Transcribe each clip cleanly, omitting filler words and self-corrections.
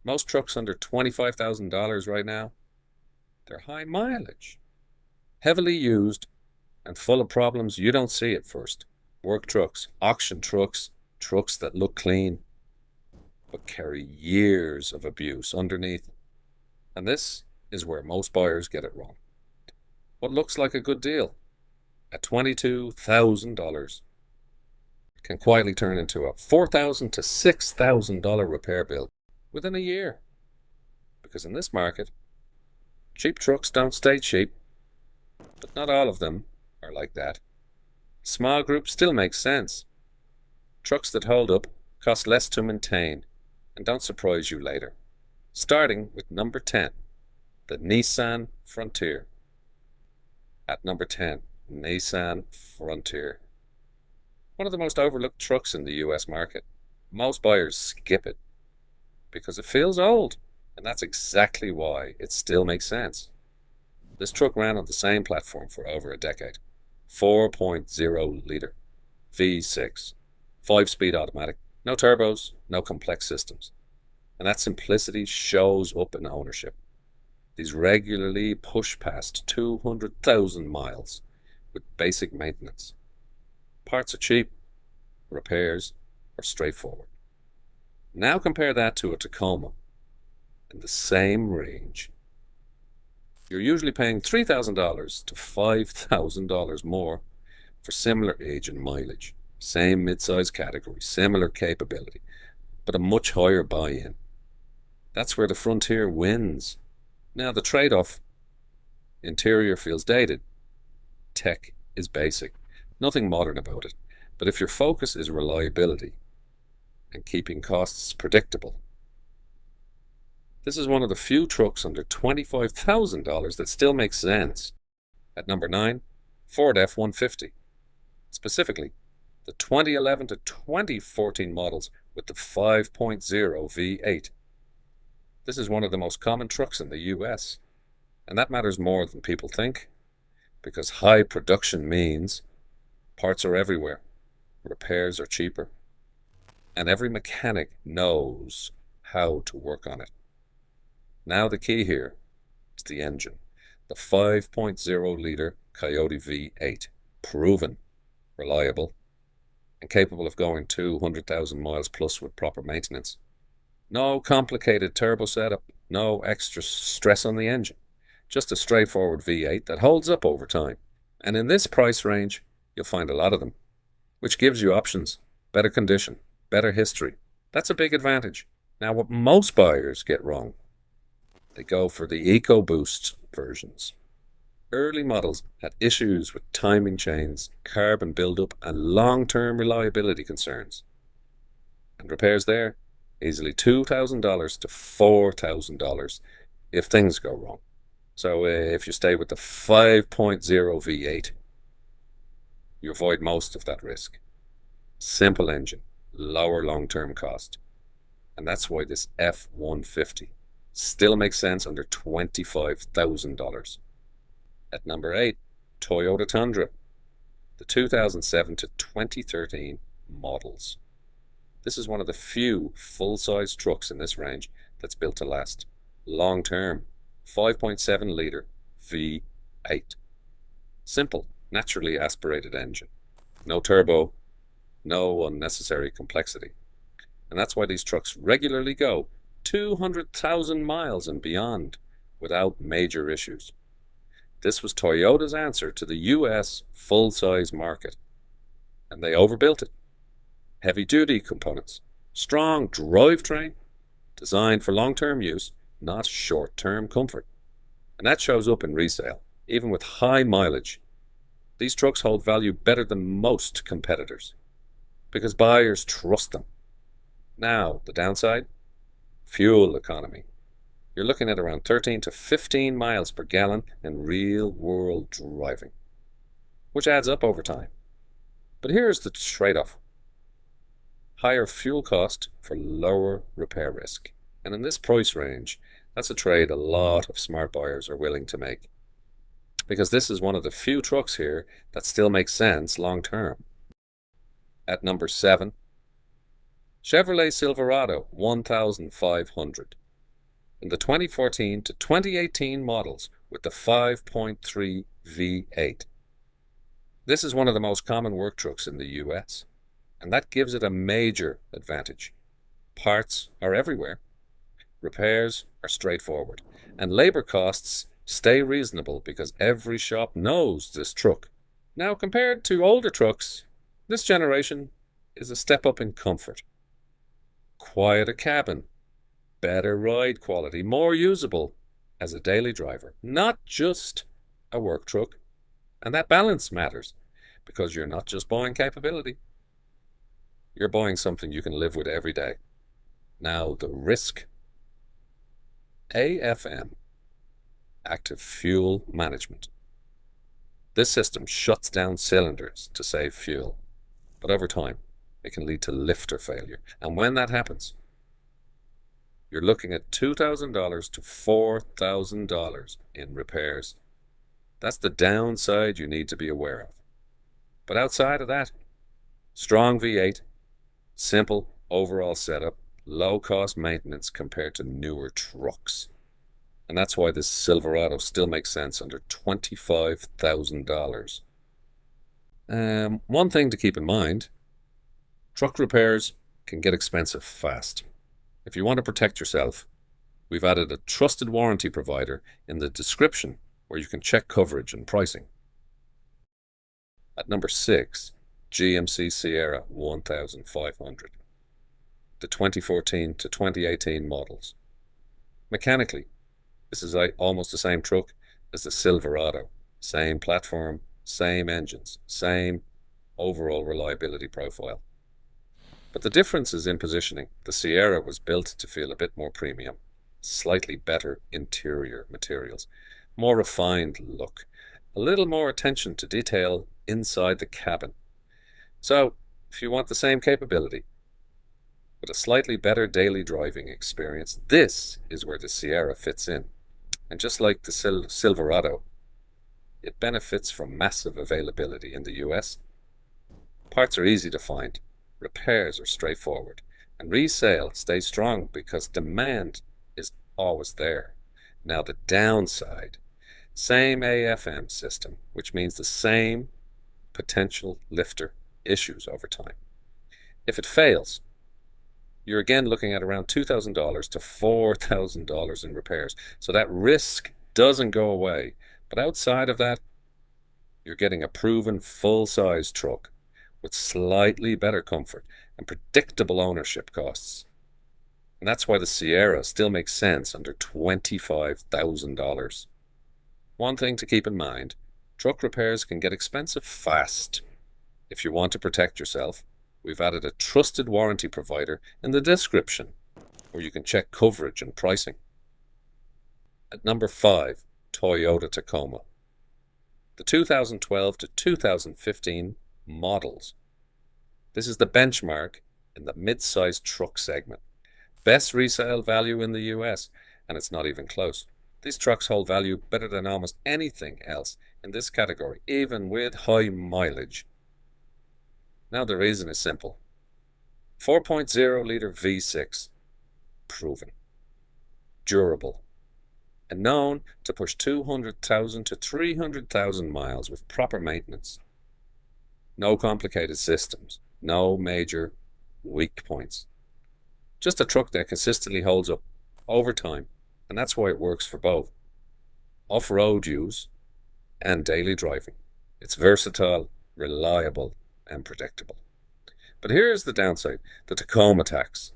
Most trucks under $25,000 right now, they're high mileage, heavily used, and full of problems you don't see at first. Work trucks, auction trucks, trucks that look clean, but carry years of abuse underneath. And this is where most buyers get it wrong. What looks like a good deal at $22,000 can quietly turn into a $4,000 to $6,000 repair bill within a year. Because in this market, cheap trucks don't stay cheap, but not all of them are like that. Small groups still make sense. Trucks that hold up cost less to maintain and don't surprise you later. Starting with number 10, the Nissan Frontier. At number 10, Nissan Frontier. One of the most overlooked trucks in the US market. Most buyers skip it because it feels old, and that's exactly why it still makes sense. This truck ran on the same platform for over a decade. 4.0 liter V6, 5-speed automatic, no turbos, no complex systems. And that simplicity shows up in ownership. These regularly push past 200,000 miles with basic maintenance. Parts are cheap, repairs are straightforward. Now compare that to a Tacoma in the same range. You're usually paying $3,000 to $5,000 more for similar age and mileage, same midsize category, similar capability, but a much higher buy-in. That's where the Frontier wins. Now the trade-off: interior feels dated, tech is basic, nothing modern about it. But if your focus is reliability and keeping costs predictable, this is one of the few trucks under $25,000 that still makes sense. At number 9, Ford F-150. Specifically, the 2011 to 2014 models with the 5.0 V8. This is one of the most common trucks in the US, and that matters more than people think, because high production means parts are everywhere, repairs are cheaper, and every mechanic knows how to work on it. Now the key here is the engine, the 5.0 liter Coyote V8, proven, reliable, and capable of going 200,000 miles plus with proper maintenance. No complicated turbo setup, no extra stress on the engine, just a straightforward V8 that holds up over time. And in this price range, you'll find a lot of them, which gives you options, better condition, better history. That's a big advantage. Now, what most buyers get wrong, they go for the EcoBoost versions. Early models had issues with timing chains, carbon buildup, and long-term reliability concerns. And repairs there, easily $2,000 to $4,000 if things go wrong. So if you stay with the 5.0 V8, you avoid most of that risk. Simple engine, lower long-term cost. And that's why this F-150 still makes sense under $25,000. At number 8, Toyota Tundra, the 2007 to 2013 models. This is one of the few full-size trucks in this range that's built to last. Long-term, 5.7 liter V8. Simple, naturally aspirated engine. No turbo, no unnecessary complexity. And that's why these trucks regularly go 200,000 miles and beyond without major issues. This was Toyota's answer to the US full-size market, and they overbuilt it. Heavy-duty components, strong drivetrain, designed for long-term use, not short-term comfort. And that shows up in resale, even with high mileage. These trucks hold value better than most competitors, because buyers trust them. Now, the downside? Fuel economy. You're looking at around 13 to 15 miles per gallon in real-world driving, which adds up over time. But here's the trade-off. Higher fuel cost for lower repair risk. And in this price range, that's a trade a lot of smart buyers are willing to make, because this is one of the few trucks here that still makes sense long-term. At number 7, Chevrolet Silverado 1500. in the 2014 to 2018 models with the 5.3 V8. This is one of the most common work trucks in the US, and that gives it a major advantage. Parts are everywhere, repairs are straightforward, and labor costs stay reasonable because every shop knows this truck. Now, compared to older trucks, this generation is a step up in comfort. Quieter cabin, better ride quality, more usable as a daily driver, not just a work truck. And that balance matters because you're not just buying capability, you're buying something you can live with every day. Now, the risk. AFM, Active Fuel Management. This system shuts down cylinders to save fuel, but over time, it can lead to lifter failure. And when that happens, you're looking at $2,000 to $4,000 in repairs. That's the downside you need to be aware of. But outside of that, strong V8, simple overall setup, low-cost maintenance compared to newer trucks. And that's why this Silverado still makes sense under $25,000. One thing to keep in mind, truck repairs can get expensive fast. If you want to protect yourself, we've added a trusted warranty provider in the description where you can check coverage and pricing. At number 6, GMC Sierra 1500. The 2014 to 2018 models. Mechanically, this is almost the same truck as the Silverado. Same platform, same engines, same overall reliability profile. But the difference is in positioning. The Sierra was built to feel a bit more premium, slightly better interior materials, more refined look, a little more attention to detail inside the cabin. So, if you want the same capability, with a slightly better daily driving experience, this is where the Sierra fits in. And just like the Silverado, it benefits from massive availability in the US. Parts are easy to find, repairs are straightforward, and resale stays strong because demand is always there. Now the downside, same AFM system, which means the same potential lifter issues over time. If it fails, you're again looking at around $2,000 to $4,000 in repairs. So that risk doesn't go away. But outside of that, you're getting a proven full-size truck with slightly better comfort and predictable ownership costs. And that's why the Sierra still makes sense under $25,000. One thing to keep in mind, truck repairs can get expensive fast. If you want to protect yourself, we've added a trusted warranty provider in the description where you can check coverage and pricing. At number 5, Toyota Tacoma. The 2012 to 2015 models. This is the benchmark in the mid-sized truck segment. Best resale value in the US, and it's not even close. These trucks hold value better than almost anything else in this category, even with high mileage. Now the reason is simple. 4.0-liter V6, proven, durable, and known to push 200,000 to 300,000 miles with proper maintenance. No complicated systems, no major weak points. Just a truck that consistently holds up over time, and that's why it works for both off-road use and daily driving. It's versatile, reliable, and predictable. But here's the downside, the Tacoma tax.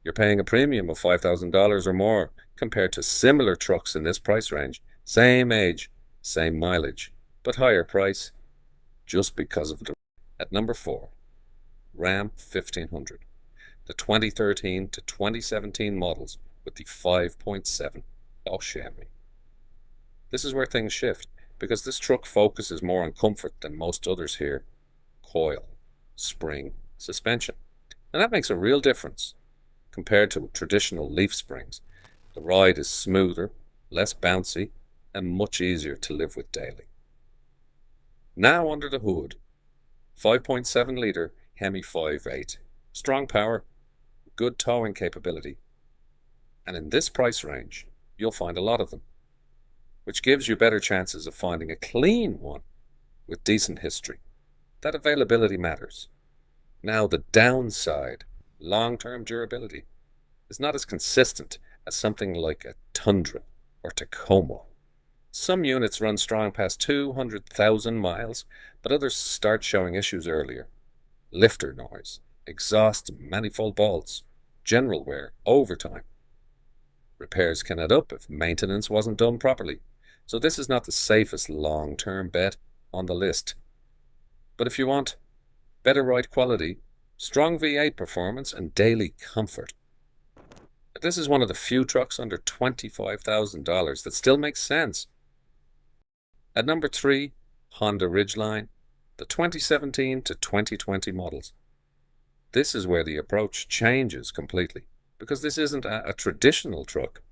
You're paying a premium of $5,000 or more compared to similar trucks in this price range. Same age, same mileage, but higher price just because of the... At number 4, Ram 1500. The 2013 to 2017 models with the 5.7 HEMI. This is where things shift because this truck focuses more on comfort than most others here. Coil, spring, suspension. And that makes a real difference compared to traditional leaf springs. The ride is smoother, less bouncy, and much easier to live with daily. Now under the hood, 5.7-liter HEMI 5.8. Strong power, good towing capability, And in this price range, you'll find a lot of them, which gives you better chances of finding a clean one with decent history. That availability matters. Now, the downside, long-term durability, is not as consistent as something like a Tundra or Tacoma. Some units run strong past 200,000 miles, but others start showing issues earlier. Lifter noise, exhaust manifold bolts, general wear, overtime. Repairs can add up if maintenance wasn't done properly, so this is not the safest long-term bet on the list. But if you want better ride quality, strong V8 performance, and daily comfort, this is one of the few trucks under $25,000 that still makes sense. At number 3, Honda Ridgeline, the 2017 to 2020 models. This is where the approach changes completely, because this isn't a traditional truck.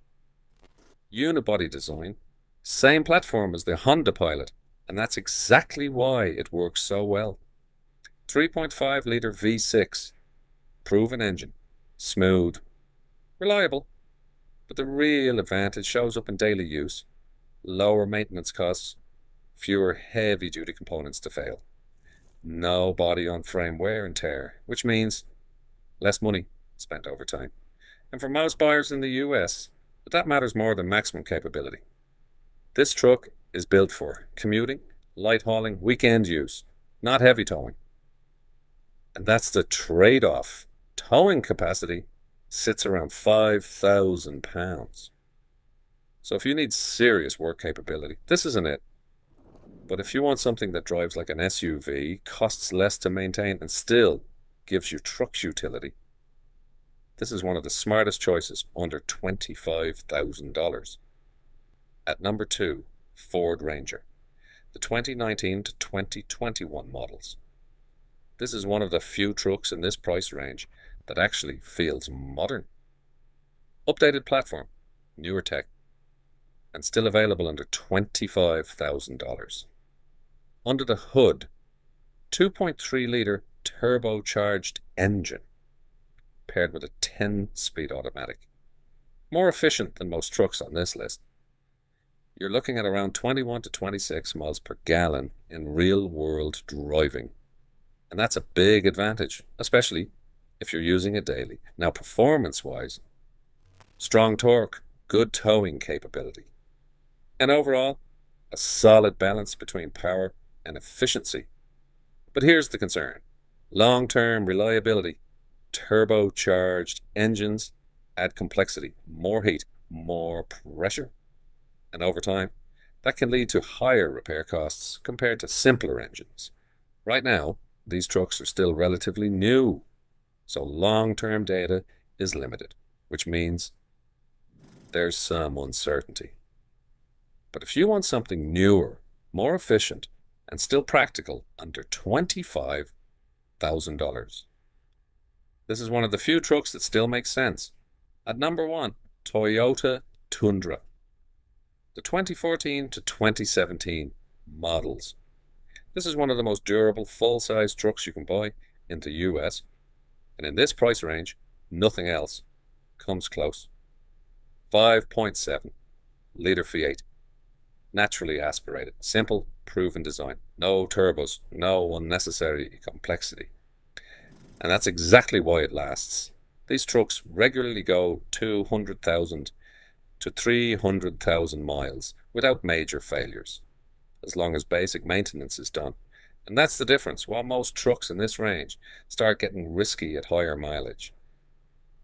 Unibody design, same platform as the Honda Pilot, and that's exactly why it works so well. 3.5-litre V6, proven engine, smooth, reliable, but the real advantage shows up in daily use, lower maintenance costs, fewer heavy-duty components to fail, no body-on-frame wear and tear, which means less money spent over time. And for most buyers in the US, that matters more than maximum capability. This truck is built for commuting, light hauling, weekend use, not heavy towing. And that's the trade-off. Towing capacity sits around 5,000 pounds. So if you need serious work capability, this isn't it. But if you want something that drives like an SUV, costs less to maintain, and still gives you truck's utility, this is one of the smartest choices under $25,000. At number 2, Ford Ranger, the 2019 to 2021 models. This is one of the few trucks in this price range that actually feels modern. Updated platform, newer tech, and still available under $25,000. Under the hood, 2.3-litre turbocharged engine paired with a 10-speed automatic. More efficient than most trucks on this list. You're looking at around 21 to 26 miles per gallon in real-world driving. And that's a big advantage, especially if you're using it daily. Now, performance-wise, strong torque, good towing capability, and overall, a solid balance between power and efficiency. But here's the concern. Long-term reliability, turbocharged engines add complexity, more heat, more pressure, and over time, that can lead to higher repair costs compared to simpler engines. Right now, these trucks are still relatively new, so long-term data is limited, which means there's some uncertainty. But if you want something newer, more efficient, and still practical under $25,000, this is one of the few trucks that still makes sense. At number 1, Toyota Tundra, the 2014 to 2017 models. This is one of the most durable full-size trucks you can buy in the US, and in this price range, nothing else comes close. 5.7-litre V8, naturally aspirated, simple, proven design, no turbos, no unnecessary complexity. And that's exactly why it lasts. These trucks regularly go 200,000 to 300,000 miles without major failures, as long as basic maintenance is done. And that's the difference. While most trucks in this range start getting risky at higher mileage,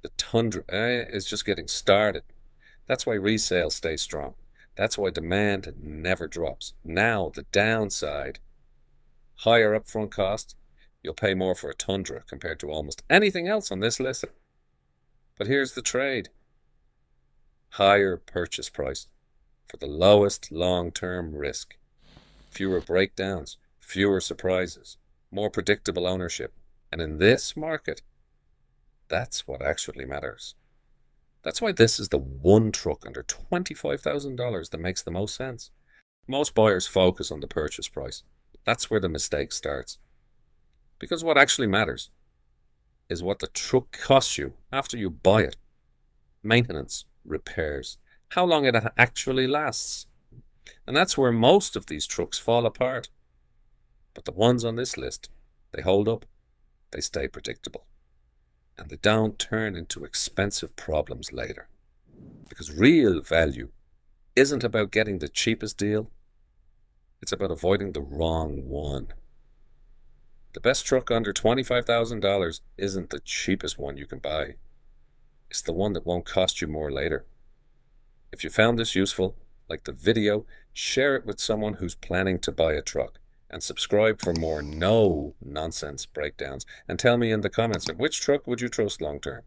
the Tundra is just getting started. That's why resale stays strong. That's why demand never drops. Now, the downside, higher upfront cost. You'll pay more for a Tundra compared to almost anything else on this list. But here's the trade. Higher purchase price for the lowest long-term risk. Fewer breakdowns, fewer surprises, more predictable ownership. And in this market, that's what actually matters. That's why this is the one truck under $25,000 that makes the most sense. Most buyers focus on the purchase price. That's where the mistake starts. Because what actually matters is what the truck costs you after you buy it. Maintenance, repairs, how long it actually lasts. And that's where most of these trucks fall apart. But the ones on this list, they hold up, they stay predictable, and they don't turn into expensive problems later. Because real value isn't about getting the cheapest deal, it's about avoiding the wrong one. The best truck under $25,000 isn't the cheapest one you can buy. It's the one that won't cost you more later. If you found this useful, like the video, share it with someone who's planning to buy a truck, and subscribe for more no-nonsense breakdowns. And tell me in the comments, which truck would you trust long term?